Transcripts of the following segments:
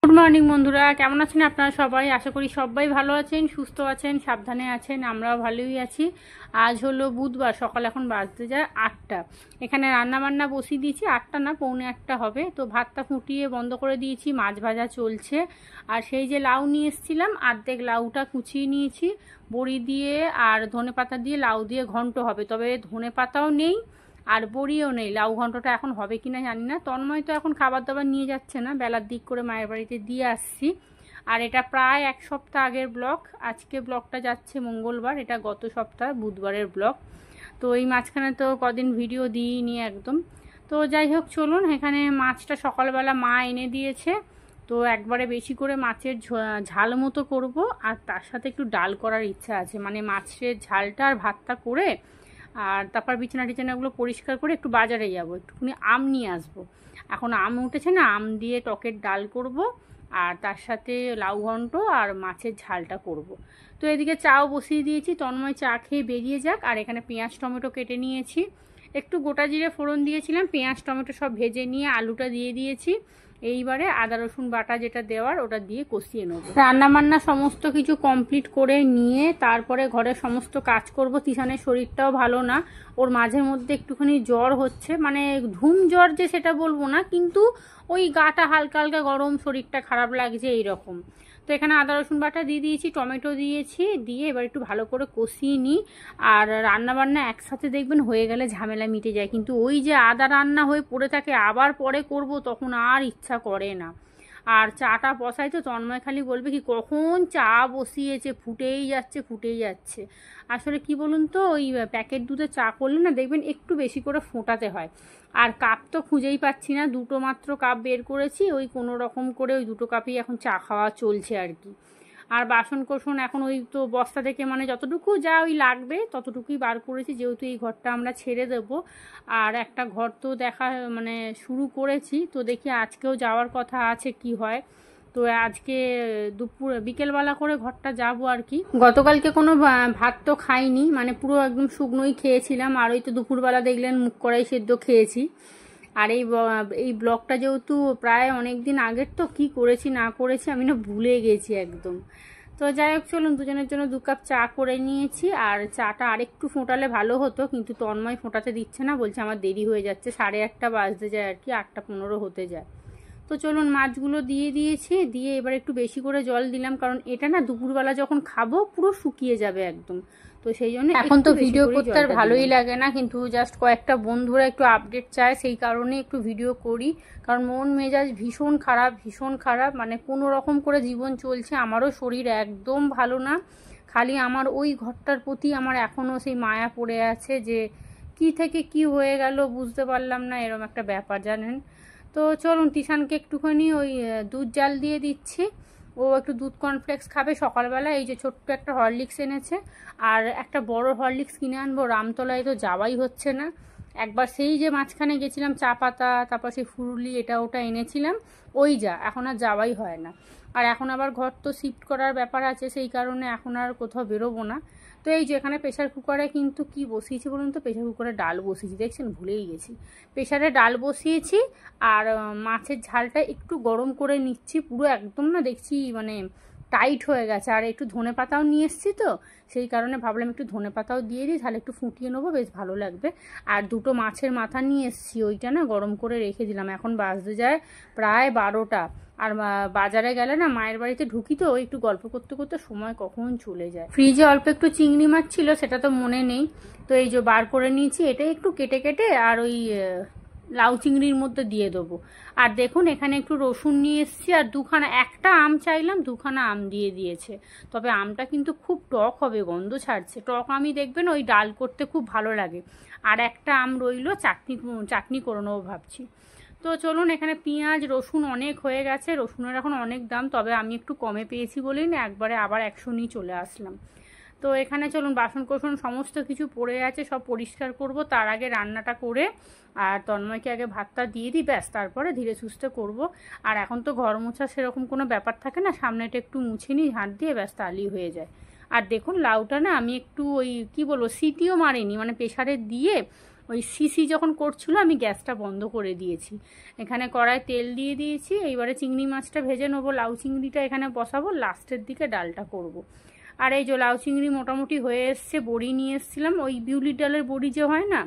Good morning বন্ধুরা, কেমন আছেন আপনারা সবাই? আশা করি সবাই ভালো আছেন, সুস্থ আছেন, সাবধানে আছেন। আমরাও ভালোই আছি। আজ হলো বুধবার, সকাল এখন বাজতে যায় 8টা। এখানে রান্না বান্না বসিয়ে দিয়েছি, 8টা না 8:45 হবে। তো ভাতটা ফুটিয়ে বন্ধ করে দিয়েছি, মাছ ভাজা চলছে। আর সেই যে লাউ নিয়ে এসেছিলাম, অর্ধেক লাউটা কুচিয়ে নিয়েছি, বড়ি দিয়ে আর ধনেপাতা দিয়ে লাউ দিয়ে ঘন্ট হবে। তবে ধনেপাতাও নেই আর বড়িও নেই। লাউ ঘন্টটা এখন হবে কিনা জানি না। তন্ময় তো এখন খাবার দাবার নিয়ে যাচ্ছে না, বেলার দিক করে মায়ের বাড়িতে দিয়ে আসছি। আর এটা প্রায় 1 সপ্তাহ আগের ব্লগ। আজকে ব্লগটা যাচ্ছে মঙ্গলবার, এটা গত সপ্তাহ বুধবারের ব্লগ। তো এই মাঝখানে তো কদিন ভিডিও দিইনি একদম। তো যাই হোক, চলুন। এখানে মাছটা সকালবেলা মা এনে দিয়েছে, তো একবারে বেশি করে মাছের ঝাল মতো করব। আর তার সাথে একটু ডাল করার ইচ্ছা আছে, মানে মাছের ঝালটা আর ভাতটা করে আর তারপর বিছানা টিছানাগুলো পরিষ্কার করে একটু বাজারে যাব, একটুখানি আম নিয়ে আসবো। এখন আম উঠেছে না, আম দিয়ে টকের ডাল করব আর তার সাথে লাউ ঘন্ট আর মাছের ঝালটা করব। তো এদিকে চাও বসিয়ে দিয়েছি, তন্ময় চা খেয়ে বেরিয়ে যাক। আর এখানে পেঁয়াজ টমেটো কেটে নিয়েছি, একটু গোটা জিরে ফোড়ন দিয়েছিলাম, পেঁয়াজ টমেটো সব ভেজে নিয়ে আলুটা দিয়ে দিয়েছি। এইবারে আদা রসুন বাটা যেটা দেওয়ার ওটা দিয়ে কষিয়ে নেব। রান্নাবান্না সমস্ত কিছু কমপ্লিট করে নিয়ে তারপরে ঘরের সমস্ত কাজ করব। তিশানের শরীরটাও ভালো না, ওর মাঝে মধ্যে একটুখানি জ্বর হচ্ছে, মানে ধুম জ্বর যে সেটা বলবো না, কিন্তু ওই গাটা হালকা হালকা গরম, শরীরটা খারাপ লাগছে এইরকম। তো এখানে আদা রসুন বাটা দিয়ে দিয়েছি, টমেটো দিয়েছি, দিয়ে এবার একটু ভালো করে কষিয়ে নিই। আর রান্নাবান্না একসাথে দেখবেন হয়ে গেলে ঝামেলা মিটে যায়, কিন্তু ওই যে আদা রান্না হয়ে পড়ে থাকে আবার পরে করব, তখন আর ইচ্ছা করে না। আর চাটা বসাই তো তন্ময় খালি বলবে কি কখন চা বসিয়েছে, ফুটেই যাচ্ছে ফুটেই যাচ্ছে। আসলে কি বলুন তো, ওই প্যাকেট দুধে চা করলে না দেখবেন একটু বেশি করে ফোটাতে হয়। আর কাপ তো খুঁজেই পাচ্ছি না, দুটো মাত্র কাপ বের করেছি, ওই কোনো রকম করে ওই দুটো কাপেই এখন চা খাওয়া চলছে আর কি। আর বাসন কোসন এখন ওই তো বস্তা থেকে মানে যতটুকু যা ওই লাগবে ততটুকুই বার করেছি, যেহেতু এই ঘরটা আমরা ছেড়ে দেব। আর একটা ঘর তো দেখা মানে শুরু করেছি, তো দেখি আজকেও যাওয়ার কথা আছে, কি হয়। তো আজকে দুপুর বিকেলবেলা করে ঘরটা যাব আর কি। গতকালকে কোনো ভাত তো খাইনি, মানে পুরো একদম শুকনোই খেয়েছিলাম। আর ওই তো দুপুরবেলা দেখলেন মুগ কড়াই সেদ্ধ খেয়েছি। আর এই ব্লগটা যেহেতু প্রায় অনেক দিন আগের, তো কি করেছি না করেছি আমি না ভুলে গেছি একদম। তো যাই হোক, চলুন, দুজনের জন্য 2 কাপ চা করে নিয়েছি। আর চাটা আরেকটু ফোটালে ভালো হতো, কিন্তু তন্ময় ফোটাতে দিচ্ছে না, বলছে আমার দেরি হয়ে যাচ্ছে, 8:30 বাজতে যায় আর কি, 8:15 হতে যায়। তো চলুন, মাছগুলো দিয়ে দিয়েছি, দিয়ে এবার একটু বেশি করে জল দিলাম, কারণ এটা না দুপুরবেলা যখন খাবো পুরো শুকিয়ে যাবে একদম। তো সেই জন্য এখন তো ভিডিও করতে আর ভালোই লাগে না, কিন্তু জাস্ট কয়েকটা বন্ধুরা একটু আপডেট চায়, সেই কারণে একটু ভিডিও করি। কারণ মন মেজাজ ভীষণ খারাপ, ভীষণ খারাপ, মানে কোনো রকম করে জীবন চলছে। আমারও শরীর একদম ভালো না, খালি আমার ওই ঘরটার প্রতি আমার এখনও সেই মায়া পড়ে আছে, যে কি থেকে কি হয়ে গেল বুঝতে পারলাম না, এরকম একটা ব্যাপার জানেন। তো চলুন, তিশানকে একটুখানি ওই দুধ জাল দিয়ে দিচ্ছি, ও একটু দুধ কর্নফ্লেক্স খাবে সকালবেলা। এই যে ছোট্ট একটা হরলিক্স এনেছে, আর একটা বড় হরলিক্স কিনে আনবো, রামতলায় তো যাওয়াই হচ্ছে না। একবার সেই যে মাঝখানে গেছিলাম, চা পাতা, তারপর সেই ফুরুলি এটা ওটা এনেছিলাম, ওই যা, এখন আর যাওয়াই হয় না। আর এখন আবার ঘর তো শিফট করার ব্যাপার আছে, সেই কারণে এখন আর কোথাও বেরোবো না। তো এই যে এখানে প্রেশার কুকারে কিন্তু কি বসিয়েছি বলুন তো, প্রেশার কুকারে ডাল বসিয়েছি, দেখছেন ভুলেই গেছি। প্রেশারে ডাল বসিয়েছি, আর মাছের ঝালটা একটু গরম করে নিচ্ছি, পুরো একদম না দেখছি মানে টাইট হয়ে গেছে। আর একটু ধনেপাতাও নিয়ে এসেছি, তো সেই কারণে ভাবলাম একটু ধনেপাতাও দিয়ে দিই, তাহলে একটু ফুটিয়ে নেবো, বেশ ভালো লাগবে। আর 2টো মাছের মাথা নিয়ে এসেছি, ওইটা না গরম করে রেখে দিলাম, এখন বাজতে যায় প্রায় 12টা। আর বাজারে গেলে না মায়ের বাড়িতে ঢুকি, তো একটু গল্প করতে করতে সময় কখন চলে যায়। ফ্রিজে অল্প একটু চিংড়ি মাছ ছিল, সেটা তো মনে নেই, তো এই যে বার করে নিয়েছি, এটা একটু কেটে কেটে আর ওই লাউ চিংড়ির মধ্যে দিয়ে দেবো। আর দেখুন এখানে একটু রসুন নিয়ে এসেছি, আর একটা আম চাইলাম, 2খানা আম দিয়ে দিয়েছে। তবে আমটা কিন্তু খুব টক হবে, গন্ধ ছাড়ছে। টক আমি দেখবেন ওই ডাল করতে খুব ভালো লাগে। আর একটা আম রইলো, চাটনি করে নেবো ভাবছি। তো চলুন, এখানে পেঁয়াজ রসুন অনেক হয়ে গেছে, রসুনের এখন অনেক দাম, তবে আমি একটু কমে পেয়েছি বলেই না একবারে আবার 100 নিয়ে চলে আসলাম। তো এখানে চলুন, বাসন কোসন সমস্ত কিছু পড়ে আছে, সব পরিষ্কার করব, তার আগে রান্নাটা করে আর তন্ময়কে আগে ভাতটা দিয়ে দিই, ব্যাস তারপরে ধীরে সুস্থে করব। আর এখন তো ঘর মোছা সেরকম কোনো ব্যাপার থাকে না, সামনেটা একটু মুছে নিই ঝাঁট দিয়ে, ব্যাস তাহলেই হয়ে যায়। আর দেখুন লাউটা না আমি একটু ওই কি বলবো সিটিও মারিনি, মানে প্রেসারে দিয়ে ওই সিসি যখন করছিল আমি গ্যাসটা বন্ধ করে দিয়েছি। এখানে কড়ায় তেল দিয়ে দিয়েছি, এইবারে চিংড়ি মাছটা ভেজে নেবো, লাউ চিংড়িটা এখানে বসাবো, লাস্টের দিকে ডালটা করব। আর এই যে লাউ চিংড়ি মোটামুটি হয়ে এসছে, বড়ি নিয়ে এসেছিলাম, ওই বিউলির ডালের বড়ি যে হয় না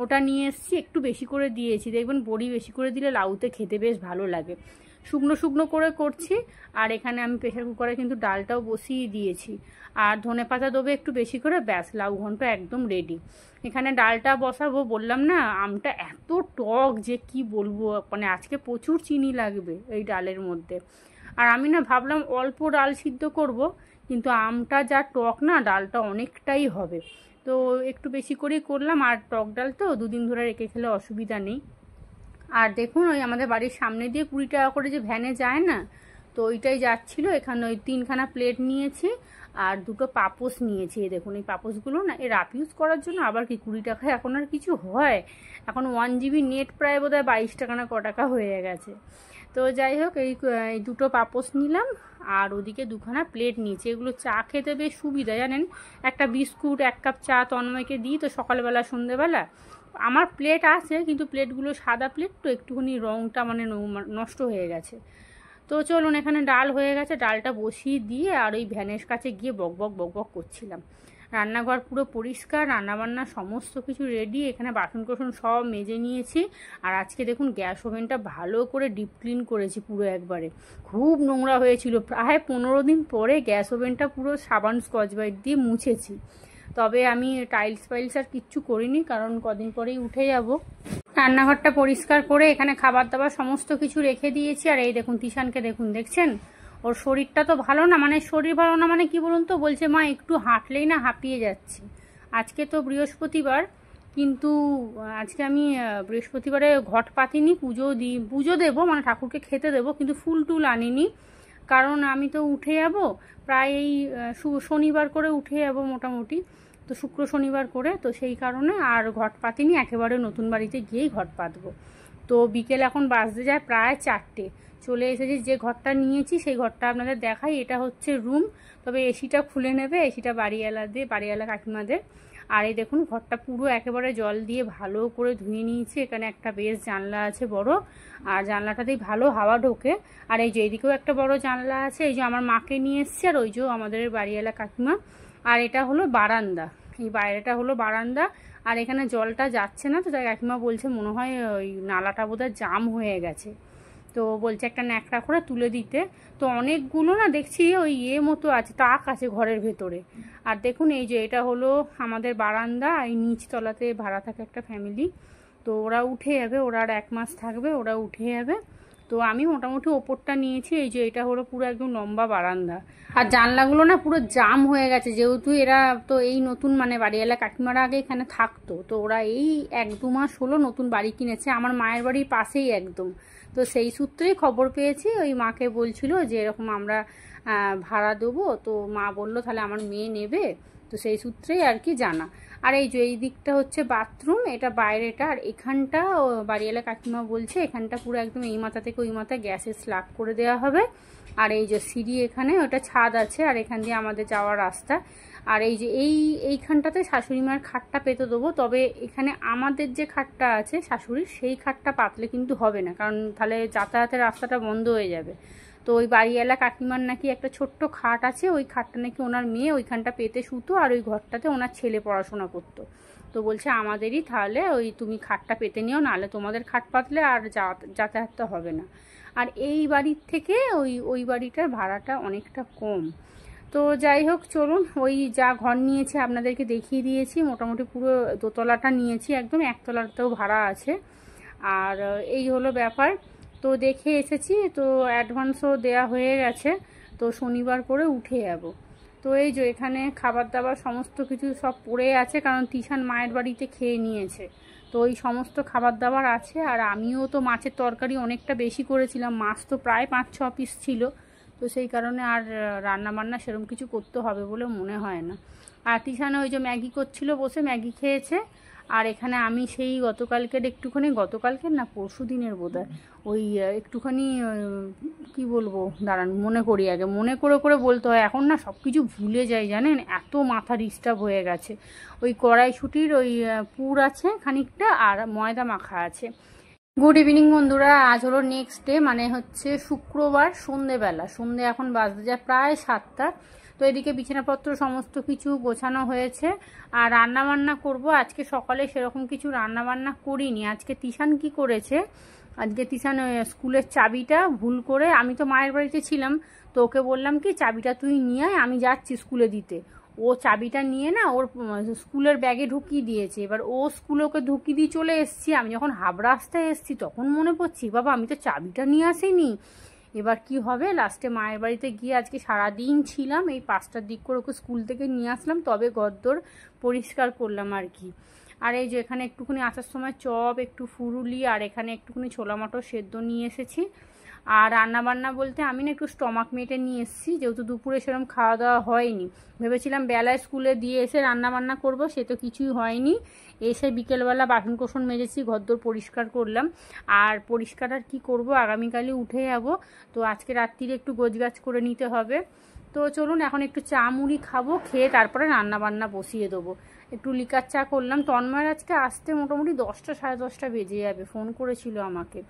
ওটা নিয়ে এসেছি, একটু বেশি করে দিয়েছি, দেখবেন বড়ি বেশি করে দিলে লাউতে খেতে বেশ ভালো লাগে। শুকনো শুকনো করে করছি। আর এখানে আমি প্রেশার কুকারে কিন্তু ডালটাও বসিয়ে দিয়েছি, আর ধনেপাতা দেবো একটু বেশি করে, ব্যাস লাউ ঘন্ট একদম রেডি। এখানে ডালটা বসাবো, বললাম না আমটা এত টক যে কি বলবো, মানে আজকে প্রচুর চিনি লাগবে এই ডালের মধ্যে। আর আমি না ভাবলাম অল্প ডাল সিদ্ধ করব, কিন্তু আমটা যা টক না, ডালটা অনেকটাই হবে, তো একটু বেশি করেই করলাম। আর টক ডাল তো দুদিন ধরে রেখে খেলে অসুবিধা নেই। আর দেখুন ওই আমাদের বাড়ির সামনে দিয়ে 20 টাকা করে যে ভ্যানে যায় না, তো ওইটাই যাচ্ছিল। এখানে ওই 3খানা প্লেট নিয়েছি আর 2টো পাপোশ নিয়েছি। দেখুন এই পাপোশগুলো না এর রাফ ইউজ করার জন্য আবার কি 20 টাকায় এখন আর কিছু হয়, এখন 1 GB নেট প্রায় বোধহয় 22 টাকা না ক টাকা হয়ে গেছে। তো যাই হোক এই 2টো পাপোশ নিলাম, আর ওদিকে 2খানা প্লেট নিয়েছি। এগুলো চা খেতে বেশ সুবিধা জানেন, একটা বিস্কুট 1 কাপ চা তন্ময়কে দিই তো সকালবেলা সন্ধ্যেবেলা। আমার প্লেট আছে কিন্তু প্লেটগুলো সাদা প্লেট, তো একটুখানি রঙটা মানে নষ্ট হয়ে গেছে। তো চলুন এখানে ডাল হয়ে গেছে, ডালটা বসিয়ে দিয়ে আর ওই ভ্যানের কাছে গিয়ে বক বক করছিলাম। রান্নাঘর পুরো পরিষ্কার, রান্নাবান্না সমস্ত কিছু রেডি, এখানে বাসন কোসন সব মেজে নিয়েছি। আর আজকে দেখুন গ্যাস ওভেনটা ভালো করে ডিপ ক্লিন করেছি পুরো একবারে, খুব নোংরা হয়েছিল। প্রায় 15 দিন পরে গ্যাস ওভেনটা পুরো সাবান স্কচ ব্রাইট দিয়ে মুছেছি। তবে আমি টাইলস ফাইলস আর কিচ্ছু করিনি, কারণ কদিন পরেই উঠে যাব। রান্নাঘরটা পরিষ্কার করে এখানে খাবার দাবার সমস্ত কিছু রেখে দিয়েছি। আর এই দেখুন তিশানকে দেখুন, দেখছেন ওর শরীরটা তো ভালো না, মানে শরীর ভালো না মানে কি বলুন তো, বলছে মা একটু হাঁটলেই না হাঁপিয়ে যাচ্ছি। আজকে তো বৃহস্পতিবার, কিন্তু আজকে আমি বৃহস্পতিবারে ঘট পাতিনি, পুজো দেবো মানে ঠাকুরকে খেতে দেবো, কিন্তু ফুল টুল আনিনি, কারণ আমি তো উঠে যাব প্রায় এই শনিবার করে উঠে যাব মোটামুটি, তো শুক্র শনিবার করে, তো সেই কারণে আর ঘট পাতিনি, একেবারে নতুন বাড়িতে গিয়েই ঘট পাতবো। তো বিকেল এখন বাজতে যায় প্রায় 4টে, চলে এসেছি। যে ঘরটা নিয়েছি সেই ঘরটা আপনাদের দেখাই, এটা হচ্ছে রুম, তবে এসিটা খুলে নেবে, এসিটা বাড়িওয়ালা কাকিমাদের। আর এই দেখুন ঘরটা পুরো একেবারে জল দিয়ে ভালো করে ধুয়ে নিয়েছি। এখানে একটা বেশ জানলা আছে বড়, আর জানলাটাতেই ভালো হাওয়া ঢোকে। আর এই যে এইদিকেও একটা বড় জানলা আছে, এই যে আমার মাকে নিয়ে এসছি, আর ওই যে আমাদের বাড়িওয়ালা কাকিমা। আর এটা হলো বারান্দা, এই বাইরেটা হলো বারান্দা। আর এখানে জলটা যাচ্ছে না, তো তাই কাকিমা বলছে মনে হয় ওই নালাটা বোধহয় জাম হয়ে গেছে, তো বলছে একটা ন্যাকড়া করে তুলে দিতে। তো অনেকগুলো না দেখছি ওই মতো আছে, তাক আছে ঘরের ভেতরে। আর দেখুন এই যে এটা হলো আমাদের বারান্দা, এই নিচতলাতে ভাড়া থাকে একটা ফ্যামিলি, তো ওরা উঠে যাবে, ওরা আর 1 মাস থাকবে, ওরা উঠে যাবে। তো আমি মোটামুটি ওপরটা নিয়েছি। এই যে এটা হলো পুরো একদম লম্বা বারান্দা, আর জানলাগুলো না পুরো জাম হয়ে গেছে, যেহেতু এরা তো এই নতুন মানে বাড়িওয়ালা কাকিমারা আগে এখানে থাকতো, তো ওরা এই 1-2 মাস হলো নতুন বাড়ি কিনেছে, আমার মায়ের বাড়ির পাশেই একদম। তো সেই সূত্রেই খবর পেয়েছি, ওই মাকে বলছিল যে এরকম আমরা ভাড়া দেবো, তো মা বললো তাহলে আমার মেয়ে নেবে, তো সেই সূত্রেই আর কি জানা। আর এই যে এই দিকটা হচ্ছে বাথরুম, এটা বাইরেটা, আর এখানটা বাড়িওয়ালা কাকিমা বলছে এখানটা পুরো একদম এই মাথা থেকে ওই মাথা গ্যাসের স্ল্যাব করে দেওয়া হবে। আর এই যে সিঁড়ি, এখানে ওটা ছাদ আছে, আর এখান দিয়ে আমাদের যাওয়ার রাস্তা। আর এই যে এইখানটাতে শাশুড়ি মায়ের খাটটা পেতে দেবো, তবে এখানে আমাদের যে খাটটা আছে শাশুড়ির, সেই খাটটা পাতলে কিন্তু হবে না, কারণ তাহলে যাতায়াতের রাস্তাটা বন্ধ হয়ে যাবে। তো ওই বাড়িওয়ালা কাকিমার নাকি একটা ছোট্ট খাট আছে, ওই খাটটা নাকি ওনার মেয়ে ওইখানটা পেতে শুতো, আর ওই ঘরটাতে ওনার ছেলে পড়াশোনা করতো। তো বলছে আমাদেরই তাহলে ওই তুমি খাটটা পেতে নিও, নাহলে তোমাদের খাট পাতলে আর যাতায়াতটা হবে না। আর এই বাড়ির থেকে ওই বাড়িটার ভাড়াটা অনেকটা কম। তো যাই হোক চলুন, ওই যা ঘর নিয়েছে আপনাদেরকে দেখিয়ে দিয়েছি, মোটামুটি পুরো দোতলাটা নিয়েছি, একদম একতলাতেও ভাড়া আছে। আর এই হলো ব্যাপার, তো দেখে এসেছি, তো অ্যাডভান্সও দেয়া হয়ে গেছে, তো শনিবার করে উঠে যাব। তো এই যে এখানে খাবার দাবার সমস্ত কিছু সব পড়ে আছে, কারণ তিশান মায়ের বাড়িতে খেয়ে নিয়েছে, তো ওই সমস্ত খাবার দাবার আছে। আর আমিও তো মাছের তরকারি অনেকটা বেশি করেছিলাম, মাছ তো প্রায় 5-6 পিস ছিল, তো সেই কারণে আর রান্না বান্না সেরকম কিছু করতে হবে বলে মনে হয় না। আর তিশানে ওই যে ম্যাগি করছিল বসে ম্যাগি খেয়েছে। আর এখানে আমি সেই গতকালকের না পরশু দিনের বোধহয় ওই একটুখানি কি বলবো, দাঁড়ান মনে করি আগে, মনে করে বলতে হয়, এখন না সব কিছু ভুলে যাই জানেন, এত মাথা ডিস্টার্ব হয়ে গেছে। ওই কড়াইশুঁটির ওই পুর আছে খানিকটা, আর ময়দা মাখা আছে। গুড ইভিনিং বন্ধুরা, আজ হলো নেক্সট ডে, মানে হচ্ছে শুক্রবার সন্ধে এখন বাজতে যায় প্রায় 7টা। তো এদিকে বিছানাপত্র সমস্ত কিছু গোছানো হয়েছে, আর রান্নাবান্না করব। আজকে সকালে সেরকম কিছু রান্নাবান্না করিনি। আজকে তিশান কি করেছে, আজকে তিশান স্কুলের চাবিটা ভুল করে, আমি তো মায়ের বাড়িতে ছিলাম, তো ওকে বললাম কি চাবিটা তুই নিয়ে আয়, আমি যাচ্ছি স্কুলে দিতে। ও চাবিটা নিয়ে না ওর স্কুলের ব্যাগে ঢুকিয়ে দিয়েছে। এবার ও স্কুলে ওকে ঢুকিয়ে দিয়ে চলে এসেছি, আমি যখন হাফ রাস্তায় এসেছি তখন মনে পড়ছি বাবা আমি তো চাবিটা নিয়ে আসিনি। এবার কি হবে, লাস্টে মায়ের বাড়িতে গিয়ে আজকে সারাদিন ছিলাম, এই 5টার দিক করে ওকে স্কুল থেকে নিয়ে আসলাম, তবে ঘরদোর পরিষ্কার করলাম আর কি। আর এই যে এখানে একটুখানি আসার সময় চপ, একটু ফুরুলি, আর এখানে একটুখানি ছোলা মটর সেদ্ধ নিয়ে এসেছি। আর রান্নাবান্না বলতে আমি না একটু স্টমাক মেটে নিয়ে এসেছি, যেহেতু দুপুরে সেরকম খাওয়া দাওয়া হয়নি। ভেবেছিলাম বেলায় স্কুলে দিয়ে এসে রান্নাবান্না করব, সে তো কিছুই হয়নি। এসে বিকেলবেলা বাসন কোসন মেজেছি, ঘরদোর পরিষ্কার করলাম। আর পরিষ্কার আর কী করবো, আগামীকালই উঠে যাব, তো আজকে রাত্রিরে একটু গোছগাছ করে নিতে হবে। তো চলুন এখন একটু চা মুড়ি খাবো, খেয়ে তারপরে রান্নাবান্না বসিয়ে দেবো। একটু লিকার চা করলাম। তন্ময়ের আজকে আসতে মোটামুটি 10টা সাড়ে 10টা বেজে যাবে, ফোন করেছিল আমাকে।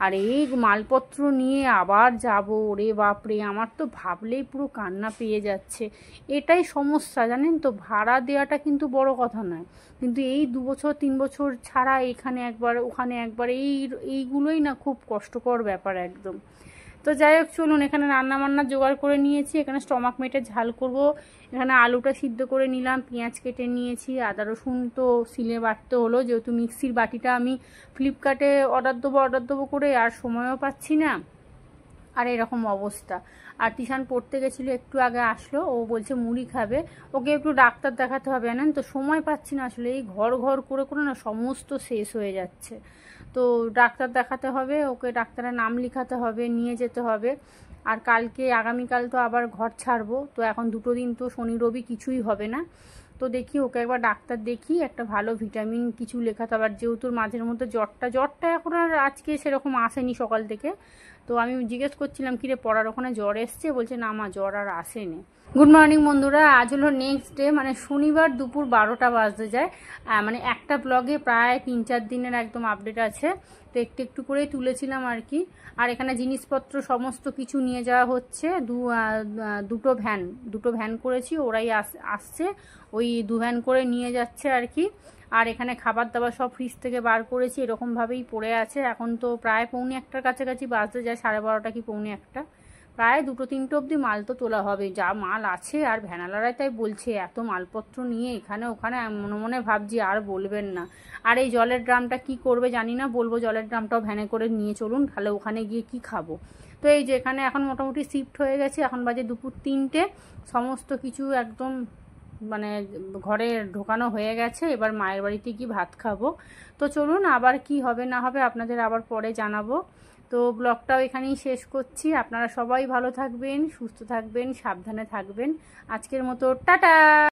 আর এই মালপত্র নিয়ে আবার যাব, ওরে বাপরে, আমার তো ভাবলেই পুরো কান্না পেয়ে যাচ্ছে। এটাই সমস্যা জানেন তো, ভাড়া দেওয়াটা কিন্তু বড় কথা নয়, কিন্তু এই 2 বছর 3 বছর ছাড়া এখানে একবার ওখানে একবার এইগুলোই না খুব কষ্টকর ব্যাপার একদম। তো যাই হোক চলুন, এখানে রান্নাবান্না জোগাড় করে নিয়েছি। এখানে স্টমাক মেটে ঝাল করব। এখানে আলুটা সিদ্ধ করে নিলাম, পেঁয়াজ কেটে নিয়েছি, আদা রসুন তো সিলে বাটতে হলো, যেহেতু মিক্সির বাটিটা আমি ফ্লিপকার্টে অর্ডার দেবো করে আর সময়ও পাচ্ছি না, আর এরকম অবস্থা। আর তিশান পড়তে গেছিলো, একটু আগে আসলো, ও বলছে মুড়ি খাবে, ওকে একটু ডাক্তার দেখাতে হবে জানেন তো, সময় পাচ্ছি না আসলে, এই ঘর করে না সমস্ত শেষ হয়ে যাচ্ছে। তো ডাক্তার দেখাতে হবে, ওকে ডাক্তারের নাম লিখাতে হবে, নিয়ে যেতে হবে। আর আগামীকাল তো আবার ঘর ছাড়বো, তো এখন 2 দিন তো শনি রবি কিছুই হবে না। তো দেখি ওকে একবার ডাক্তার দেখি, একটা ভালো ভিটামিন কিছু লেখাতে হবে। আর যেহেতু মাঝের মধ্যে জ্বরটা এখন আর আজকে সেরকম আসেনি সকাল থেকে, তো আমি জিজ্ঞেস করছিলাম কিরে পড়ার ওখানে জ্বর এসছে, বলছে না মা জ্বর আর আসেনি। গুড মর্নিং বন্ধুরা, আজ হলো নেক্সট ডে, মানে শনিবার দুপুর 12টা বাজতে যায়। মানে একটা ব্লগে প্রায় 3-4 দিনের একদম আপডেট আছে, তো একটু করেই তুলেছিলাম আর কি। আর এখানে জিনিসপত্র সমস্ত কিছু নিয়ে যাওয়া হচ্ছে, দুটো ভ্যান করেছি, ওরাই আসছে, ওই 2 ভ্যান করে নিয়ে যাচ্ছে আর কি। আর এখানে খাবার দাবার সব ফ্রিজ থেকে বার করেছি, এরকমভাবেই পড়ে আছে। এখন তো প্রায় 1:45-র কাছাকাছি বাজতে যায়, 12:30 কি 1:45, প্রায় 2-3টে অবধি মাল তো তোলা হবে, যা মাল আছে। আর ভ্যানালারাই তাই বলছে এত মালপত্র নিয়ে এখানে ওখানে, মনে ভাবছি আর বলবেন না। আর এই জলের ড্রামটা কি করবে জানি না, বলবো জলের ড্রামটাও ভ্যানে করে নিয়ে চলুন, তাহলে ওখানে গিয়ে কি খাবো। তো এই যে এখানে এখন মোটামুটি শিফট হয়ে গেছে, এখন বাজে দুপুর 3টে, সমস্ত কিছু একদম মানে ঘরে ঢোকানো হয়ে গেছে। এবার মায়ের বাড়িতে গিয়ে ভাত খাবো। তো চলুন, আবার কি হবে না হবে আপনাদের আবার পরে জানাবো। তো ব্লগটাও এখানেই শেষ করছি। আপনারা সবাই ভালো থাকবেন, সুস্থ থাকবেন, সাবধানে থাকবেন। আজকের মতো টাটা।